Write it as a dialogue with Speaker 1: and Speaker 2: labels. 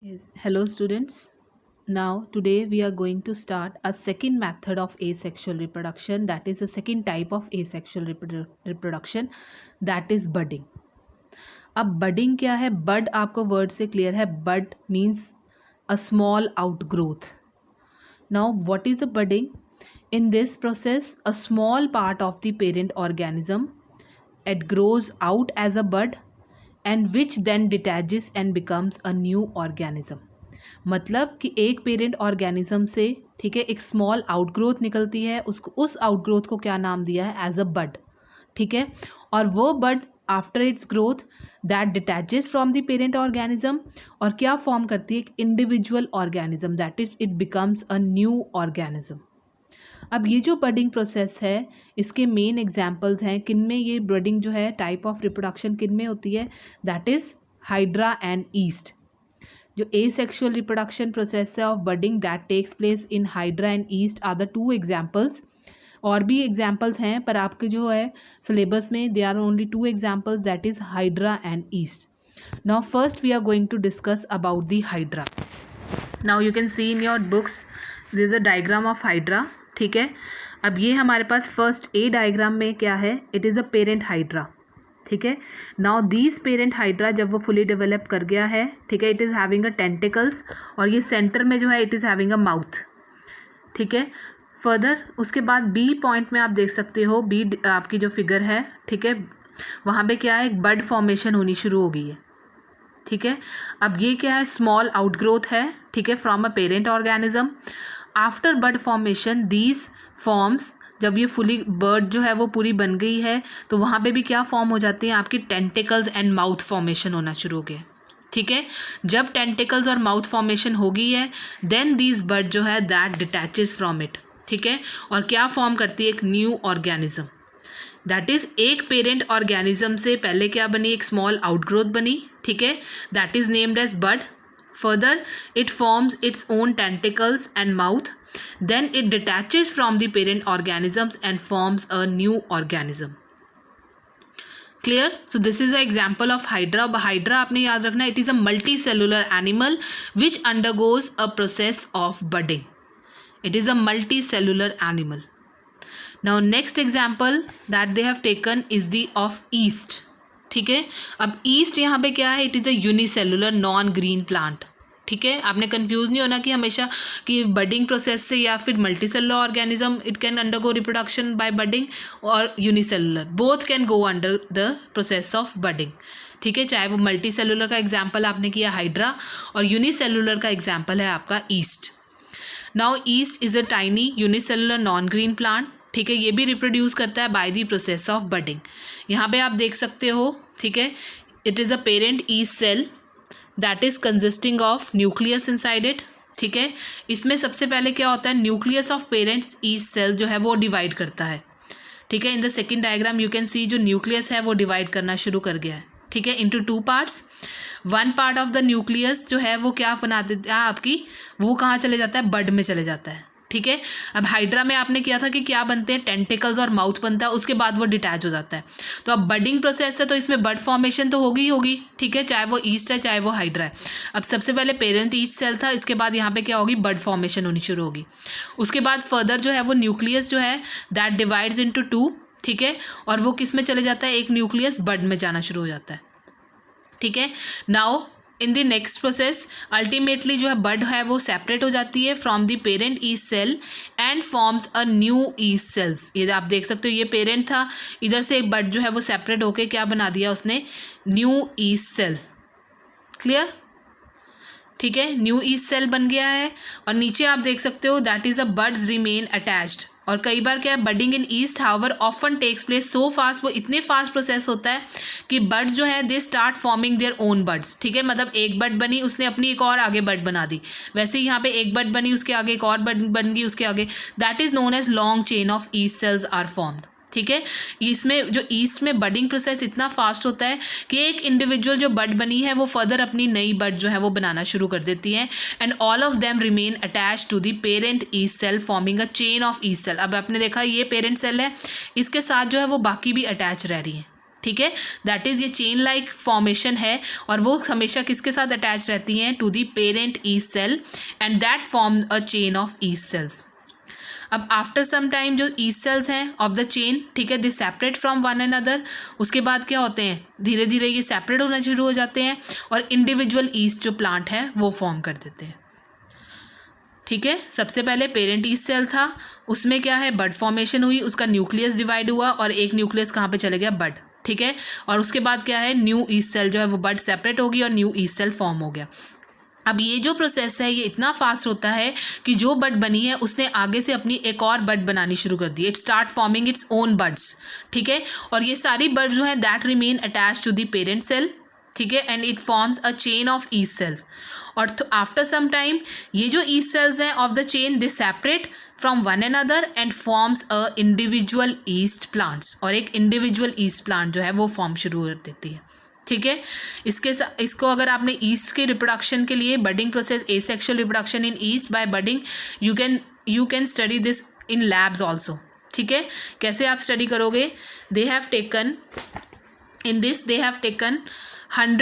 Speaker 1: Yes. Hello students. Now today we are going to start a second method of asexual reproduction, that is a second type of asexual reproduction, that is budding. अब budding क्या है? Bud आपको word से clear है. Bud means a small outgrowth. Now what is a budding? In this process a small part of the parent organism it grows out as a bud and which then detaches and becomes a new organism. मतलब कि एक parent organism से ठीक है एक small outgrowth निकलती है, उसको उस आउटग्रोथ को क्या नाम दिया है? As a bud. ठीक है, और वो bud after its growth that detaches from the parent organism और क्या फॉर्म करती है? एक individual organism, that is it becomes a new organism. अब ये जो बडिंग प्रोसेस है इसके मेन एग्जाम्पल्स हैं. किन में ये बडिंग जो है टाइप ऑफ रिप्रोडक्शन किन में होती है? That is hydra and east. जो asexual reproduction process है of budding that takes place in hydra and yeast are the two examples. और भी एग्जाम्पल्स हैं पर आपके जो है सिलेबस में they are only two examples, that is hydra and yeast. Now first we are going to discuss about the hydra. Now you can see in your books this is a diagram of hydra. ठीक है, अब ये हमारे पास first A diagram में क्या है? It is a parent hydra. ठीक है, नाउ दीज पेरेंट हाइड्रा जब वो फुली डेवलप कर गया है, ठीक है, it is having a tentacles और ये सेंटर में जो है it is having a mouth. ठीक है, फर्दर उसके बाद बी पॉइंट में आप देख सकते हो, बी आपकी जो फिगर है, ठीक है, वहाँ पे क्या है? एक बड फॉर्मेशन होनी शुरू हो गई है. ठीक है, अब ये क्या है? स्मॉल आउटग्रोथ है. ठीक है, from a parent organism. After bud formation these forms, जब ये फुली बर्ड जो है वो पूरी बन गई है तो वहाँ पे भी क्या फॉर्म हो जाती हैं? आपकी टेंटिकल्स एंड माउथ फॉर्मेशन होना शुरू हो गया. ठीक है, जब टेंटिकल्स और माउथ फॉर्मेशन हो गई है देन दीज बर्ड जो है दैट डिटैचेस फ्रॉम इट. ठीक है, और क्या फॉर्म करती है? एक न्यू ऑर्गेनिज्म. दैट इज़ एक पेरेंट ऑर्गेनिज्म से पहले क्या बनी? एक स्मॉल आउटग्रोथ बनी. ठीक है, that is named as bud. Further, it forms its own tentacles and mouth. Then it detaches from the parent organisms and forms a new organism. Clear? So this is an example of Hydra. Hydra आपने याद रखना, it is a multicellular animal which undergoes a process of budding. It is a multicellular animal. Now next example that they have taken is the of yeast. ठीक है, अब east यहाँ पे क्या है? It is a unicellular non green plant. ठीक है, आपने कंफ्यूज नहीं होना कि हमेशा कि बडिंग प्रोसेस से या फिर multicellular organism it can undergo reproduction by budding और unicellular, both can go under the process of budding. ठीक है, चाहे वो मल्टी सेलुलर का एग्जाम्पल आपने किया हाइड्रा और यूनिसेलुलर का एग्जाम्पल है आपका yeast. Now yeast is a tiny unicellular non green plant. ठीक है, ये भी रिप्रोड्यूस करता है by the process of budding. यहाँ पे आप देख सकते हो. ठीक है, it is a parent yeast cell that is consisting of nucleus inside it. ठीक है, इसमें सबसे पहले क्या होता है? Nucleus of parents yeast cell जो है वो डिवाइड करता है. ठीक है, in the second diagram you can सी जो न्यूक्लियस है वो डिवाइड करना शुरू कर गया है. ठीक है, into two parts. One part of the nucleus जो है वो क्या बना देता है आपकी? वो कहाँ चले जाता है? बड में चले जाता है. ठीक है, अब हाइड्रा में आपने किया था कि क्या बनते हैं? टेंटिकल्स और माउथ बनता है, उसके बाद वो डिटैच हो जाता है. तो अब बडिंग प्रोसेस है तो इसमें बड फॉर्मेशन तो होगी ही होगी. ठीक है, चाहे वो ईस्ट है चाहे वो हाइड्रा है. अब सबसे पहले पेरेंट ईस्ट सेल था, इसके बाद यहाँ पे क्या होगी? बड फॉर्मेशन होनी शुरू होगी. उसके बाद फर्दर जो है वो न्यूक्लियस जो है दैट डिवाइड्स इनटू टू. ठीक है, और वो किस में चले जाता है? एक न्यूक्लियस बड में जाना शुरू हो जाता है. ठीक है, now in the next process ultimately जो है बड है वो सेपरेट हो जाती है from the parent yeast cell and forms a new yeast cells. ये आप देख सकते हो, ये पेरेंट था, इधर से एक बड जो है वो सेपरेट होके क्या बना दिया उसने? New yeast cell. क्लियर? ठीक है, न्यू ईस्ट सेल बन गया है और नीचे आप देख सकते हो that is a buds remain attached. और कई बार क्या है? Budding in yeast however often takes place so fast, वो इतने फास्ट प्रोसेस होता है कि बड्स जो है they start forming their own buds. ठीक है, मतलब एक बड बनी उसने अपनी एक और आगे बड बना दी. वैसे ही यहाँ पे एक बड बनी उसके आगे एक और बड बन गई उसके आगे. That is known as long chain of yeast cells are formed. ठीक है, इसमें जो ईस्ट में बडिंग प्रोसेस इतना फास्ट होता है कि एक इंडिविजुअल जो बड बनी है वो फर्दर अपनी नई बड जो है वो बनाना शुरू कर देती है and all of them remain attach to the parent yeast cell forming a chain of yeast cell. अब आपने देखा ये पेरेंट सेल है, इसके साथ जो है वो बाकी भी अटैच रह रही हैं. ठीक है, दैट इज़ ये चेन लाइक फॉर्मेशन है और वो हमेशा किसके साथ अटैच रहती हैं, to the parent yeast cell and that form a chain of yeast cells. अब आफ्टर सम टाइम जो ईस्ट सेल्स हैं ऑफ द चेन, ठीक है, they separate from one and other. उसके बाद क्या होते हैं, धीरे धीरे ये सेपरेट होना शुरू हो जाते हैं और इंडिविजुअल ईस्ट जो प्लांट है वो फॉर्म कर देते हैं। ठीक है, सबसे पहले पेरेंट ईस्ट सेल था, उसमें क्या है, बड फॉर्मेशन हुई, उसका न्यूक्लियस डिवाइड हुआ और एक न्यूक्लियस कहाँ पे चले गया, बड। ठीक है, और उसके बाद क्या है, न्यू ईस्ट सेल जो है वो बड सेपरेट होगी और न्यू ईस्ट सेल फॉर्म हो गया। अब ये जो प्रोसेस है ये इतना फास्ट होता है कि जो बड बनी है उसने आगे से अपनी एक और बड बनानी शुरू कर दी, it start forming its own buds. ठीक है, और ये सारी बड जो है that remain attach to the parent cell. ठीक है, and it forms a chain of yeast cells. और आफ्टर सम टाइम ये जो ईस्ट सेल्स हैं of the chain they separate from one and other and forms a individual yeast plants, और एक individual east plant जो है वो form शुरू कर देती है। ठीक है, इसको अगर आपने ईस्ट के रिप्रोडक्शन के लिए budding process, asexual reproduction in yeast by budding, you can study this in labs also. ठीक है, कैसे आप स्टडी करोगे, दे हैव टेकन 100